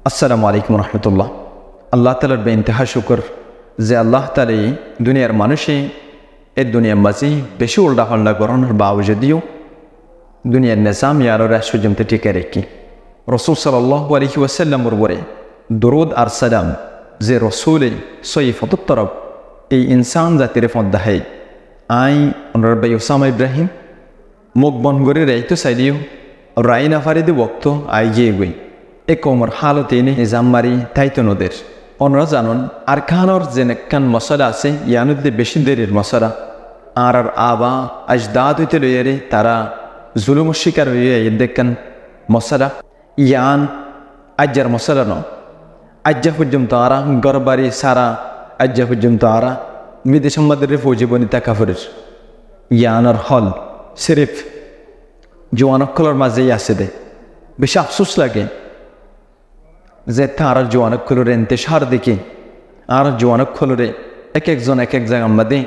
আসসালামু আলাইকুম রহমতুল্লাহ। আল্লাহ তালার বেইন্তেহা শুকর যে আল্লাহ তালা দুনিয়ার মানুষে এই দুনিয়ার মাঝে বেশি উল্টা পাল্টা করানোর বাবজুদিও দুনিয়ার নিজাম ইয়ারো রাষ্ট্র জমতে টিকে রেখি রসুল সাল্লাল্লাহু আলাইহি ওয়াসাল্লামের উপরে দরুদ আর সালাম যে রসুলে সৈফতুর তরফ এই ইনসান জাতির ফদ্দাহাই আই অনরবাই ওসামা ইব্রাহিম মুখ বন করে রাইতো চাইদিও রাই না ফারি দি বক্ত আই গিয়ে গই এ কোমর হালতে নিজাম মারি তাইতো নদের অনরা জানুন আর খানোর যে নেকান মশলা আছে ইয়ানুদ্দে বেশি দেরির মশলা আর আবা আজদাদ হইতে লইয়ারে তারা জুলুম শিকার হইয়া দেখান মশলা ইয়ান আজ্জার মশলা ন আজ্জা পর্যন্ত আরা গরবারি সারা আজ্জা পর্যন্ত আরা বিদেশ আমাদের ফৌজি বনিতা কাফরের ইয়ানার হল সিরিফ জোয়ানকলর মাঝেই আছে দে বেশি আফসোস লাগে যে তার জোয়ানকলরে এন্তেশার দেখি আর জোয়ানকলরে এক একজন এক এক জায়গা আমাদের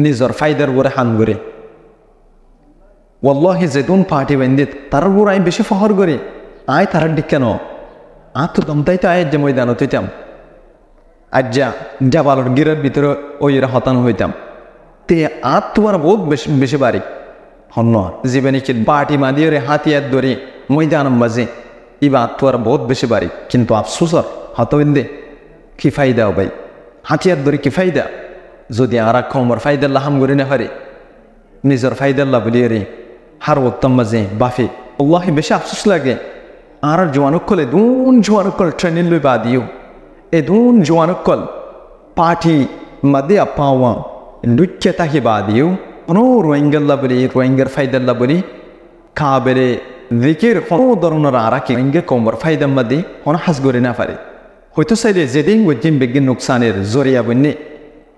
নিজের ফায়দার উপরে হান করে ওয়াল্লাহি যেদুন পার্টি বেন্দিত তার উপর আমি বেশি ফহর করি আয় তার দিক কেন তো দমতাই তো আয় যে ময়দান হইতাম আজ্জা জাবালর গিরের ভিতরে ওইরা হতানো হইতাম তে তোমার বহুত বেশি বেশি বাড়ি হন্য জীবনে কি পার্টি মাদিয়ে হাতিয়ার ধরে ময়দান মাঝে ইবা তোমার বহুত বেশি বাড়ি কিন্তু আফসোসর হতবিন্দে কি ফায়দা ভাই হাতিয়ার ধরে কি ফায়দা যদি আর কমর ফায়দাল্লাহ হাম করি না পারে নিজের ফায়দাল্লাহ বলিয়ে রে হার উত্তম মাঝে বাফে আল্লাহি বেশি আফসোস লাগে আর জোয়ানকল দুন জোয়ানকল ট্রেনিং লই বা দিও এ দুন জোয়ানকল পার্টি মাদে আপাওয়া লুচ্চে তাকে বা দিও কোনো রোহিঙ্গাল্লাহ বলি রোহিঙ্গার ফায়দাল্লাহ বলি খাবেরে দিকের কোনো ধরনের আরাকে রোহিঙ্গা কমর ফায়দা মাদি কোনো হাস করে না পারে হয়তো চাইলে যেদিন ওইদিন বেগিন নোকসানের জরিয়া বন্যে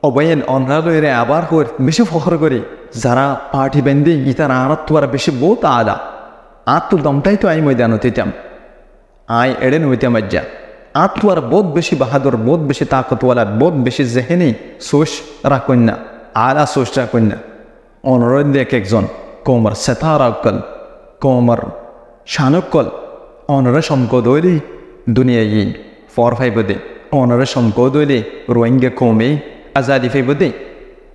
অবয়েন অনরালয়ের আবার হয়ে বেশি ফখর করে যারা পার্টি বেঁধে ইতার আরাত তোয়ার বেশি বহুত আদা তো দমটাই তো আই ময়দান হইতাম আই এড়েন হইতাম আজ্জা তোয়ার বহুত বেশি বাহাদুর বহুত বেশি তাকতওয়ালা বহুত বেশি জেহেনি সোশ রাখেন না আলা সোশ রাখেন না অনরদ এক একজন কোমর সেতার আক্কল কোমর শানকল অনরে সম্পদ হইলে দুনিয়ায় ফর ফাইব দে অনরে সম্পদ হইলে রোহিঙ্গা কমে আজাদি ফাইব দে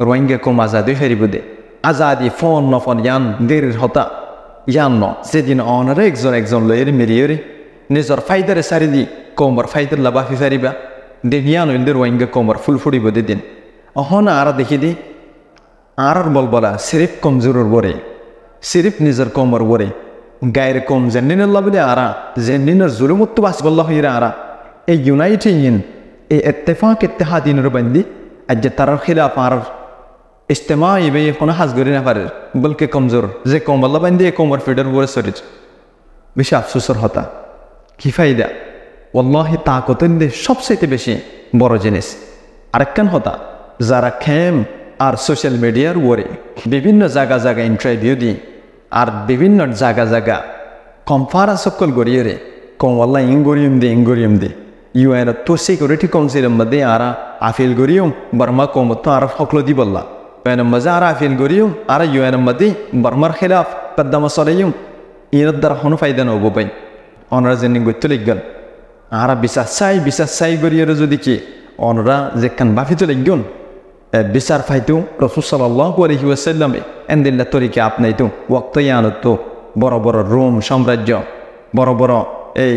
রোহিঙ্গা কম আজাদি ফেরিব দে আজাদি ফোন নফন ইয়ান দেরির হতা ইয়ান ন যেদিন অনরে একজন একজন লয়ের মেরিয়রে নিজের ফাইদারে সারি দি কোমর ফাইদার লাবাফি ফারিবা দিন ইয়ান হইলে রোহিঙ্গা কোমর ফুল ফুড়িব দে দিন অহন আর দেখি দি আর বলবলা সিরিফ কমজোরের বরে সিরিফ নিজের কোমর বরে গায়ের কম জেনিনাল্লাহ বলে আরা জেনিনার জুলুমত্ব বাসবল্লাহ হইরা আরা এই ইউনাইটেড এই ইত্তেফাক ইত্তেহাদিনের বন্দি আজ তারার খিলাফ আর ইজতেমা ইবে কোনো হাজ করি না পারে বলকে কমজোর যে কমল্লা বান্দি এই কোমর ফিডার বলে শরীর বেশি আফসোসর হতা কি ফায়দা ওয়াল্লাহি তাকতের দিয়ে সবচাইতে বেশি বড় জিনিস আরেকখান হতা যারা খেম আর সোশ্যাল মিডিয়ার ওরে বিভিন্ন জায়গা জায়গা ইন্টারভিউ দিই আর বিভিন্ন জায়গা জায়গা কনফারেন্স সকল গড়িয়ে রে কমল্লা ইঙ্গরিয়ম দে ইউএন তো সিকিউরিটি কাউন্সিলের মধ্যে আর আফিল গরিয়ম বর্মা কমত আর সকল দি বললা পেন মজা আর আফিল গরিয়ম আর ইউএন মধ্যে বর্মার খিলাফ কদ্দামা সরাইম ইনের দ্বারা কোনো ফায়দা নব পাই অনরা জেনে গত্য লিখগল আর বিশ্বাস চাই গরিয়ে যদি কি অনরা যে কান বাফিত লিখগন বিচার ফাইতো রসুল সাল্লাল্লাহু আলাইহি ওয়াসাল্লাম এন্দিল্লা তরিকে আপনাইতো ওয়াক্ত ইয়ানত বড় বড় রোম সাম্রাজ্য বড় বড় এই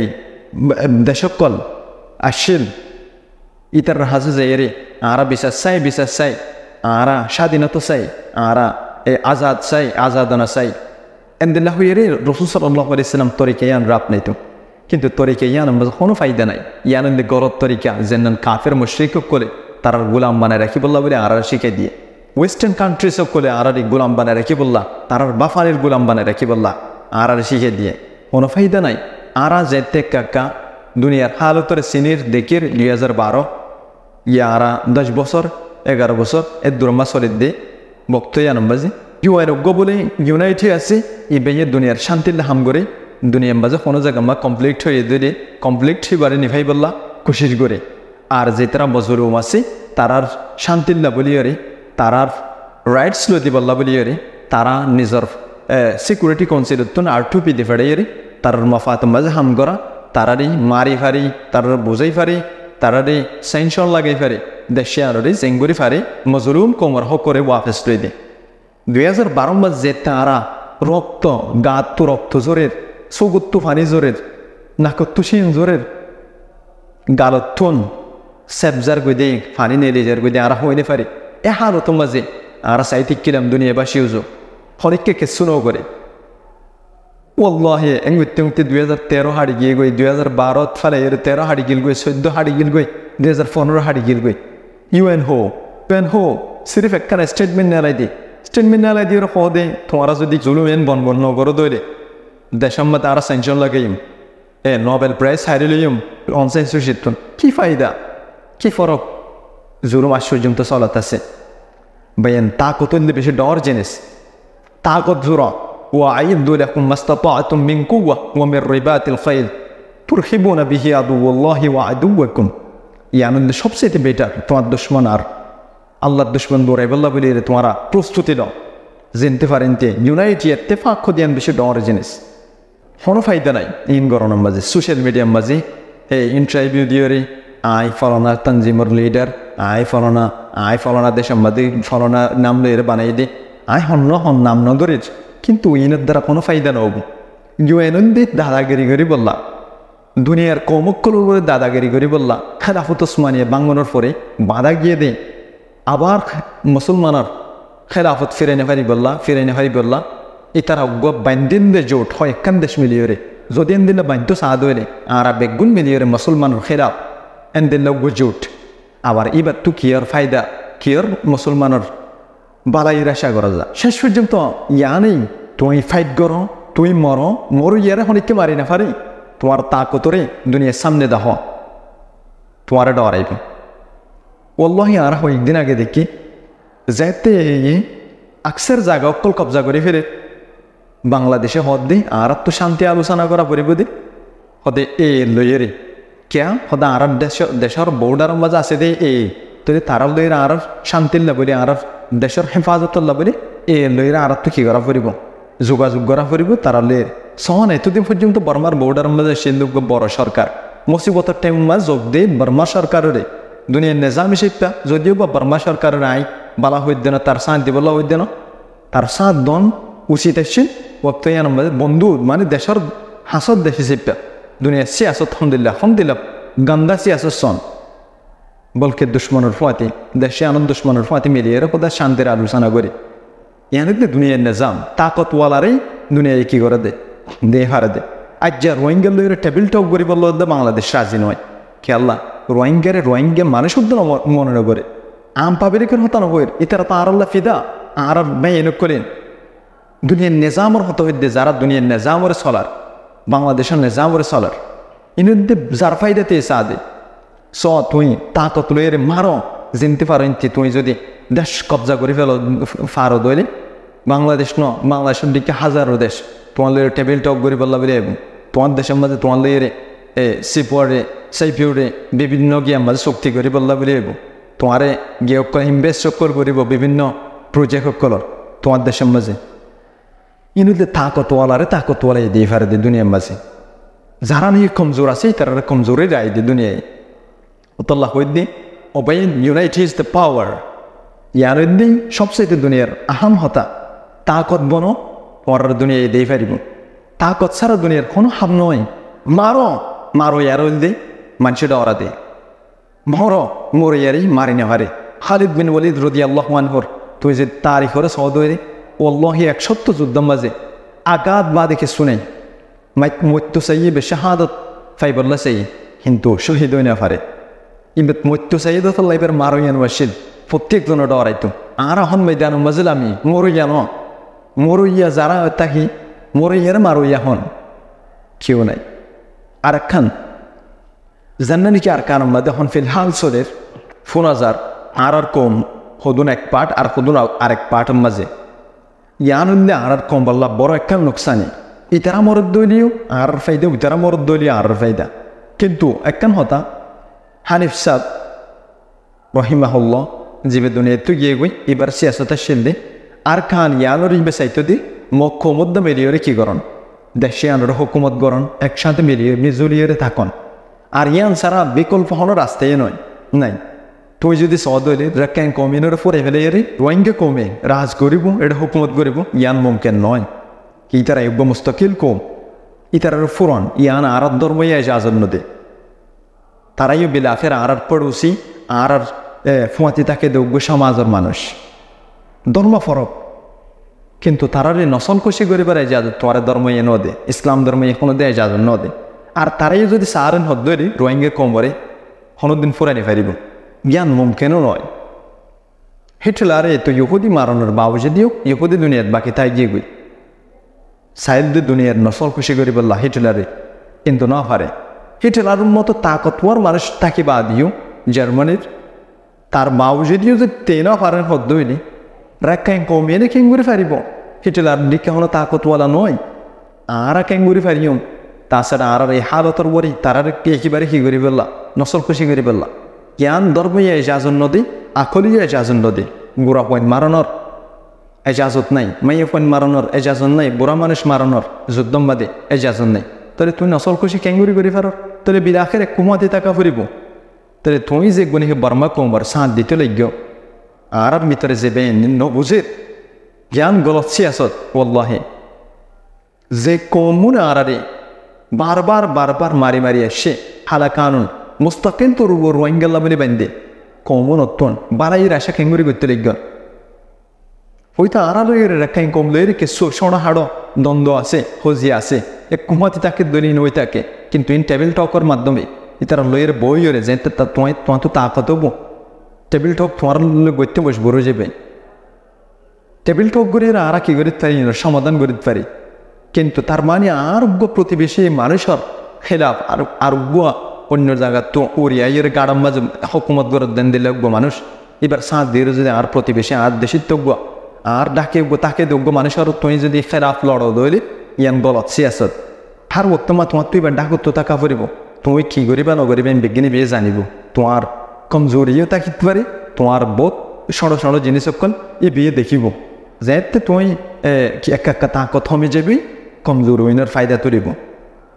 দেশকল আসিল ইতার হাজে যাইরে আরা বিশ্বাস চাই আরা স্বাধীনতা চাই আরা এই আজাদনা চাই এন্দিল্লা হইরে রসুল সাল্লাল্লাহু আলাইহি ওয়াসাল্লাম তরিকে ইয়ান রাপ নাইতো কিন্তু তরিকে ইয়ান কোনো ফায়দা নাই ইয়ান গরত তরিকা যেন কাফের মুশরিক করে তার গোলাম বানায় রাখি বললা বলে আর শিখে দিয়ে ওয়েস্টার্ন কান্ট্রিজ করে আর গোলাম বানায় রাখি বললা তার বাফারের গোলাম বানায় রাখি বললা আর শিখে দিয়ে কোনো ফায়দা নাই আরা যেতে কাকা দুনিয়ার হালতরে সিনির দেখির 2012 ইয়ারা 10 বছর 11 বছর এর দুর্মা শরীর দিয়ে বক্তয়া নম্বাজি ইউআরোগ্য বলে ইউনাইটেড আছে ই বেয়ে দুনিয়ার শান্তির হাম করে দুনিয়ার মাঝে কোনো জায়গা মা কমপ্লিট হয়ে দিলে কমপ্লিট হইবারে নিভাই বললা কোশিশ করে আর যে তারা মজলুম আছে তারার শান্তিল্লা বলিয়ারে তারার রাইটস লদি বল্লা বলিয়ারে তারা নিজের সিকিউরিটি কাউন্সিলত আর টুপি দি ফেড়াইয়ারে তার মফাত মাঝে হাম করা তারারই মারি ফারি তার বুঝাই ফারি তারারে সেন্সর লাগাই ফারে দেশে আরে জেঙ্গুরি ফারে মজলুম কোমর হক করে ওয়াপস লই দে 2012 মাস যে তারা রক্ত গাত্তু রক্ত জোরের সুগুত্তু ফানি জোরের নাকত্তু শিন জোরের গালতুন সেবজার গদে ফানি নেলেজার গদে আর হইনে ফারে এ হালত মাঝে আর সাইতিক কিলাম দুনিয়াবাসী উজো হরিককে কেসুনো করে ওয়াল্লাহি এঙ্গুতে 2013 হাড়ি গিয়ে গই 2012 ফালে এর 13 হাড়ি গিল গই 14 হাড়ি গিল গই 2015 হাড়ি গিল গই ইউএন হো সিরিফ একটা স্টেটমেন্ট নালাই দি ওর হদে তোমারা যদি জুলুমেন বন নগর দইলে দেশম্মা তারা সেনশন লাগাইম নোবেল প্রাইজ হারি লইম অনসেন্সরশিপ কি ফায়দা কি ফরক জুলুম আশ্চর্যম তো চলত আছে বাইন তাকত বেশি ডর জিনিস তাকত জোরা وأعدوا لكم ما استطعتم من قوة ومن رباط الخيل ترهبون به عدو الله وعدوكم يعني সবচেয়ে বেটার তোমার দুশমন আর আল্লাহর দুশমন দৌড়াইবল্লা বলে তোমরা প্রস্তুতি দাও জানতে পারেন যে ইউনাইটেড ইত্তেফাক দিয়ান বেশি ডর জিনিস কোনো ফায়দা নাই ইন গরমের মাঝে সোশ্যাল মিডিয়ার মাঝে এই interview দিওরে I Falna তানজিমর leader I Falna দেশের মাঝে ফলনা নাম লইরে বানাই দে আই হন নাম নগরের কিন্তু ইনের দ্বারা কোনো ফায়দা নব ইউএনদি দাদাগিরি করি বললা দুনিয়ার কমক্কল উপরে দাদাগিরি করি বললা খেলাফত ওসমানিয়া বাঙ্গনের পরে বাধা গিয়ে দে আবার মুসলমানের খেলাফত ফিরাইনে ফারি বললা ইতারা বান্দিন দে জোট হয় একখান দেশ মিলিয়ে যদি এনদিন বাধ্য সাদ হইলে আর বেগুন মিলিয়ে মুসলমানের খেলাফ এনদিন জোট আবার এবার তো কিয়র ফায়দা কিয়র মুসলমানের বালাই আশা করা যা শেষ পর্যন্ত ইয়া নেই তুমি ফাইট করো তুমি মরো ইয়ারে হনিককে মারি না পারি তোমার তাকতরে দুনিয়ার সামনে দাহ তোমার ডরাইব ওল্লাহি আর একদিন আগে দেখি যাতে আকসের জায়গা অকল কবজা করে ফেরে বাংলাদেশে হদ দি আর তো শান্তি আলোচনা করা পরিব দি হদে এ লইয়েরে কেয়া হদা আর দেশের বর্ডার মাঝে আছে দে এ তো তারা লইয়ের আর শান্তির লাবলি আর দেশের হেফাজত লাবলি এ লইয়ের আর তো কি করা পড়ব যোগাযোগ করা পড়ব তারা লইয়ের সহন এতদিন পর্যন্ত বর্মার বর্ডার মাঝে সে বড় সরকার মুসিবতের টাইম মাঝ যোগ দেয় বর্মা সরকারের দুনিয়ার নিজাম হিসেবে যদিও বা বর্মা সরকারের আই বালা হইতে না তার সাথ দিবলা হইতে না তার সাথ দন উচিত আসছেন বক্তায়ান মাঝে বন্ধু মানে দেশের হাসত দেশ হিসেবে দুনিয়ার সিয়াসত হমদিল্লা গান্দা সিয়াসত সন বলকে দুশ্মনের ফাতে দেশে আনন্দ দুশ্মনের ফাতে মিলিয়ে কোথায় শান্তির আলোচনা করে ইয়ানিতে দুনিয়ার নিজাম তাকতওয়ালারাই দুনিয়ায় কি করে দে হারে দে আজ যা রোহিঙ্গা লইরে টেবিল টক করি বললো বাংলাদেশ রাজি নয় খেয়াল্লা রোহিঙ্গা মানুষ শুদ্ধ মনে করে আম পাবলিকের হতানো বইয়ের ইতারা তো আল্লাহ ফিদা আর মেয়ে করেন দুনিয়ার নিজামর হতে হইতে যারা দুনিয়ার নিজামরে চলার বাংলাদেশের নিজামরে চলার ইনুদ্দে যার ফায়দাতে সাদে তুই তাকত লইরে মারো জিনতে পারো তুই যদি দেশ কবজা করে ফেলো ফারো দইলে বাংলাদেশের দিকে হাজারো দেশ তোমার লইরে টেবিল টক করে বললা বলে তোমার দেশের মাঝে তোমার লইরে সিপুয়ারে সাইপিউরে বিভিন্ন গিয়ার মাঝে শক্তি করে বললা বলে তোমারে গিয়ে ইনভেস্ট করিব বিভিন্ন প্রজেক্ট সকলের তোমার দেশের মাঝে ইনুতে তাকতওয়ালাই দিয়ে ফারে দে দুনিয়ার মাঝে যারা নিয়ে কমজোর আছে তারা কমজোরে রায় দে দুনিয়ায় অতল্লাহ হইদি ওবাইন ইউনাইটেড ইজ দ্য পাওয়ার ইয়ারুদ্দিন সবচেয়ে দুনিয়ার আহাম হতা তাকত বনো পরের দুনিয়ায় দিয়ে ফারিব তাকত ছাড়া দুনিয়ার কোনো হাব নয় মারো ইয়ারুদ্দি মানুষের ডরা দে মোর ইয়ারি মারি না হারে খালিদ বিন ওয়ালিদ রাদিয়াল্লাহু আনহুর তুই যে তারিখরে সৌদরে ওল্লাহি 170 যুদ্ধ মাঝে আগাত বা দেখে শুনে মৃত্যু সাইয়ে শাহাদত ফাইবল্লা সাই কিন্তু শহীদ হই না পারে কিন্তু মৃত্যু সাইয়দতুল্লাহ এবার মারইয়ান ওয়াসিল প্রত্যেকজনের ডরাইতো আর এখন ময়দান মাঝে আমি মরইয়া যারা থাকি মরইয়ার মারইয়া হন কেউ নাই আর একখান জান্নানি কি আর কারণ মাঝে এখন ফিলহাল চলের 4000 আর কম হদুন এক পার্ট আর হদুন আরেক পার্টের মাঝে ইয়ানুল্লে আর কম বললা বড় একখান নোকসানি ইতারা মরদ দলীয় আর ফায়দা ইতারা মরদ দলীয় আর ফায়দা কিন্তু একখান হতা হানিফ সাহ রহিমাহুল্লাহ জীবে দুনিয়া তো গিয়ে গই এবার সিয়াসতের শিলদে আর খান ইয়ানোর ইবে সাইতো দি মক্ষ মধ্য মেরিয়রে কি করন দেশে আনার হুকুমত গরণ একসাথে মিজুলিয়ে থাকুন আর ইয়ান ছাড়া বিকল্প হলো রাস্তায় নয় নাই তুই যদি সদলে রেকেন কমিনের ফরে ফেলে রোহিঙ্গা কমে রাজ করিব এটা হুকুমত করিব ইয়ান মুমকিন নয় কি তারা ইব্ব মুস্তাকিল কম ইতারার ফুরন ইয়ান আর ধর্ম এজাজত নদে তারাইও বিলাফের আর পড়োশি আর ফুয়াতি তাকে দৌগ্য সমাজের মানুষ ধর্ম ফরক কিন্তু তারারে নসল খুশি করিবার এজাজত তোমার ধর্ম এ নদে ইসলাম ধর্ম এখনো দেয় এজাজত নদে আর তারাই যদি সারেন হদ্দরি রোহিঙ্গা কমরে হনদিন ফুরানি ফেরিব জ্ঞান মুমকিনও নয় হিটলারে তো ইহুদি মারানোর বাবুজে দিও ইহুদি দুনিয়ার বাকি তাই গিয়ে গই সাইদ দুনিয়ার নসল খুশি করি বললা হিটলারে কিন্তু না পারে হিটলারের মতো তাকতওয়ার মানুষ তাকে বা দিও জার্মানির তার বাবুজে দিও যে তে না পারেন হদ্দ হইনি রাক্কাই কমিয়ে কেং করে ফারিব হিটলার দিকে হলো তাকতওয়ালা নয় আর কেং করে ফারিও তাছাড়া আর এই হালতর বরি তারার একেবারে কি করি বললা নসল খুশি করি বললা জ্ঞান ধর্ম এজাজত নদী আকলীয় এজাজত নদী গোড়া পয়েন্ট মারানোর এজাজত নাই মাইয়ে পয়েন্ট মারানোর এজাজত নাই বুড়া মানুষ মারানোর যুদ্ধমবাদী এজাজত নাই তাহলে তুই নসল খুশি কেঙ্গুরি করি ফার তাহলে বিলাখের এক কুমাতে টাকা ফুরিব তাহলে তুই যে গুণিকে বর্মা কমবার সাঁত দিতে লাগ আর ভিতরে যে বেন বুঝে জ্ঞান গলতছি আসত ওল্লাহে যে কমুন আরে বারবার বারবার মারি মারি আসছে হালা কানুন মুস্তাকিল তোর রোহিঙ্গাল্লা বলে বান্ধে কমন অত্যন বাড়াইয়ের আশা কেঙ্গুরি করতে লিখ হয়তো আড়ালের রেখাই কমলের কে সোনা হাড়ো দ্বন্দ্ব আছে হজিয়া আছে এক কুমাতি তাকে দলিন হয়ে থাকে কিন্তু ইন টেবিল টকের মাধ্যমে তারা লইয়ের বই ওরে যে তোমার তো তাকাত টেবিল টক তোমার গইতে বস বড় যাবে টেবিল টক করে আর কি করিতে পারি সমাধান করিতে পারি কিন্তু তার মানে আরোগ্য প্রতিবেশী মানুষের খেলাফ আর আরোগ্য অন্য জায়গা তো ওরিয়াইয়ের গাড়াম মাঝে হকুমত গড় দেন দিলে মানুষ এবার সাঁত দিয়ে যদি আর প্রতিবেশী আর দেশের তজ্ঞ আর ডাকে তাকে যোগ্য মানুষের তুই যদি খেলাফ লড়ো দইলে ইয়ান গলত সিয়াসত আর বর্তমান তোমার তুই এবার ডাকত তো টাকা ফুরিব তুই কি করিবা নগরিবা বিজ্ঞানী বিয়ে জানিব তোমার কমজোরিও থাকিতে পারে তোমার বোধ সড়ো সড়ো জিনিস সকল এই বিয়ে দেখিব যেতে তুই একা একা তাকত থমে যাবি কমজোর উইনের ফায়দা তুলিব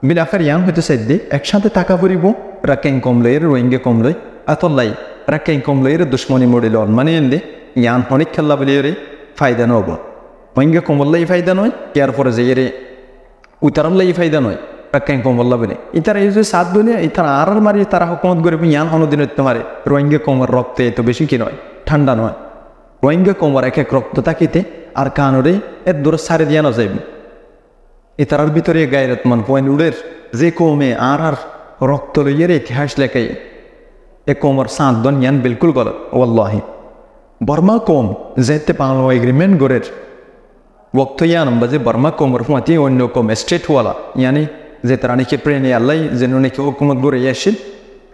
বিলাফের ইয়ান হয়তো সাইড একসাথে টাকা ফুরিব রাকেং কমলয়ের রোহিঙ্গা কমলই আতল্লাই রাকেং কমলয়ের দুশ্মনী মডিল মানে এনলে ইয়ান অনেক খেলা বলে ফায়দা নব রোহিঙ্গা কমল্লাই ফায়দা নয় ইয়ার পরে যে এরে উতারল্লাই ফায়দা নয় রাকেং কমল্লা বলে ইতারা এই যে সাত বলে ইতারা আর মারি তারা হকুমত করে ইয়ান হনদিন মারে রোহিঙ্গা কমর রক্তে এত বেশি কি নয় ঠান্ডা নয় রোহিঙ্গা কমর এক এক রক্ত তাকিতে আর কানরে এর দূরে সারে দিয়া না যাইব ইতারার ভিতরে গায়রতমান পয়েন্ট উড়ের যে কমে আর রক্ত লইয়ের ইতিহাস লেখাই এ কমর সাত দন ইয়ান বিলকুল গলত ওয়াল্লাহি বর্মা কম যেতে পালো এগ্রিমেন্ট গড়ের বক্ত ইয়ান বাজে বর্মা কমর ফুয়াতি অন্য কম স্টেটওয়ালা ইয়ানি যে তারা নাকি প্রেনে আল্লাহ যেন নাকি হুকুমত গড়ে আসছিল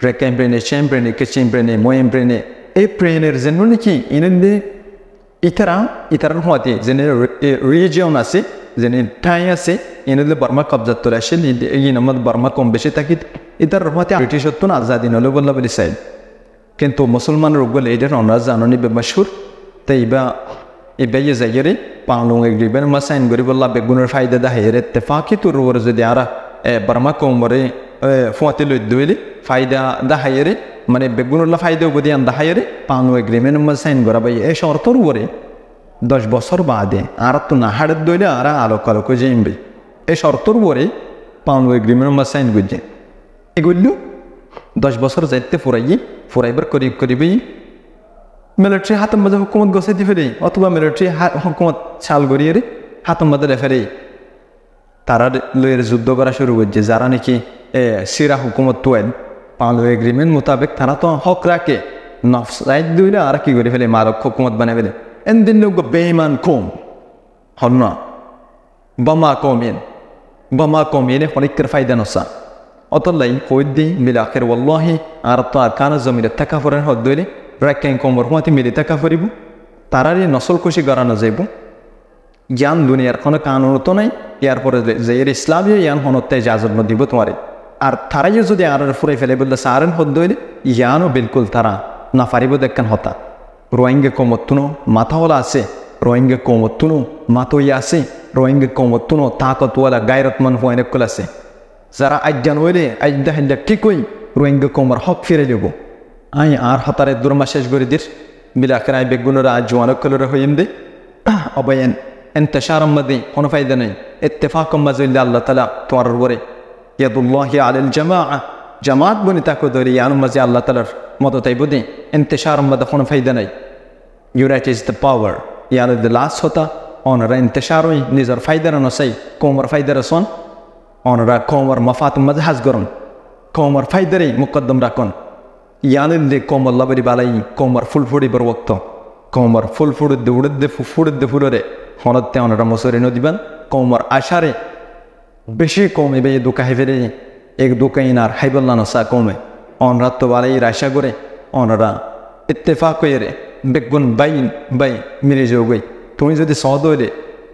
রেকাইম প্রেনে চেম প্রেনে কেচিম প্রেনে মোয়েম প্রেনে এই প্রেনের যেন নাকি ইনে ইতারার ফুয়াতি যেনে রিজিয়ন আছে যেনে ঠাই আছে এনে বর্মা কবজাত তোর আসেন এই নামত বর্মা কম বেশি থাকি ইতার ফুয়াতি ব্রিটিশত না আজাদি নলে বললা বলি চাই কিন্তু মুসলমানের বলে এটার অনার জাননি বেমাসুর তাই এবার যাইরে পালং এগ্রিমেন্ট মা সাইন করি বললা বেগুনের ফায়দা দাহের এত্তেফাকি তোর ওর যদি আর বর্মা কমরে ফুয়াতি লই দইলে ফায়দা দাহাইরে মানে বেগুনুল্লাহ ফায়দা উপদি আন দাহাইরে পালং এগ্রিমেন্ট মা সাইন করা ভাই এই শর্তর উপরে 10 বছর বাদে আর তো না হাড়ের দইলে আর আলোক আলোক যাইবে এই শর্তর উপরে পালং এগ্রিমেন্ট মা সাইন করছে এগুলো 10 বছর যাইতে ফুরাইবার করিবি মিলিটারি হাতম বাজে হুকুমত গছাইতে ফেরে অথবা মিলিটারি হুকুমত ছাল গড়িয়ে হাতম বাজারে ফেরে তারা লইয়ের যুদ্ধ করা শুরু করছে যারা নাকি সিরা হুকুমত তোয়েন পালো এগ্রিমেন্ট মোতাবেক তারা তো হক রাখে নফসাইড দিলে আর কি করে ফেলে মারক হুকুমত বানাই ফেলে এনদিন লোক বেইমান কম হন না বোমা কমিয়ে অনেকের ফায়দা নসা অতলাই হইদি মিলাখের ওয়াল্লাহি আর তো আর কানা জমিরে টাকা ফরেন হদ দইলে রাক্কাইন কমর হুয়াতি মিলি টাকা ফরিব তারারে নসল খুশি গড়ানো যাইব জ্ঞান দুনিয়ার কোনো কানুন তো নাই ইয়ার পরে যে এর ইসলামীয় ইয়ান হনতে ইজাজত দিব তোমারে আর তারাইও যদি আর ফুরাই ফেলে বললে সারেন হদ দইলে ইয়ানও বিলকুল তারা না পারিব দেখেন হতা রোহিঙ্গা কমতুনো মাথাওয়ালা আছে রোহিঙ্গা কমতুনো মাতই আছে রোহিঙ্গা কমতুনো তাকতওয়ালা গায়রতমান হওয়াইনকল আছে যারা আজ্ঞান হইলে আজ্ঞা হাইল্লা ঠিকই রোহিঙ্গা কমর হক ফিরে দেব আই আর হতারে দুর্মা শেষ করে this বিলাকের I বেগুনরা জোয়ানকলরা হইম they অবয়ান انتشار مدي هنا فايدة نين اتفاق مزيل الله تعالى توروري يد الله على الجماعة جماعت بني تاكو دوري يعني مزي الله تعالى مدو تيبودي انتشار مدى هنا فايدة نين unite is the power يعني the last होता honor انتشار نزار فايدة نسي كومر فايدة رسون honor كومر مفات مدى حزقرون كومر فايدة مقدم راكون يعني اللي كومر الله بري بالاي كومر فل فوري بروقتو كومر فل فوري دورد فورد فوري হনতে অনরা মসরে নদিবান কৌমর আশারে বেশি কমে বে দোকা হেফেরে এক দোকাইনার হাইবল্লা নসা কমে অনরাত তো বালাই রাশা করে অনরা ইত্তেফাক করে বেগুন বাই মিলে যোগই তুমি যদি সদ হইলে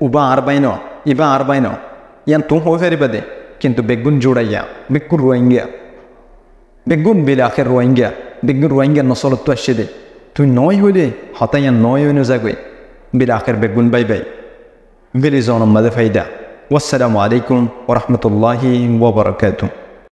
উবা আর বাইন ইবা আর বাইন ইয়ান তুমি হয়ে ফেরি বাদে কিন্তু বেগুন জোড়াইয়া বেগুন রোহিঙ্গা বেগুন বিলে আখের বেগুন রোহিঙ্গা নসলত তো আসছে দে তুই নয় হইলে হতাইয়া নয় হইনো যাগই বিলে আখের বেগুন বাই بلزون ماذا فايدة والسلام عليكم ورحمة الله وبركاته.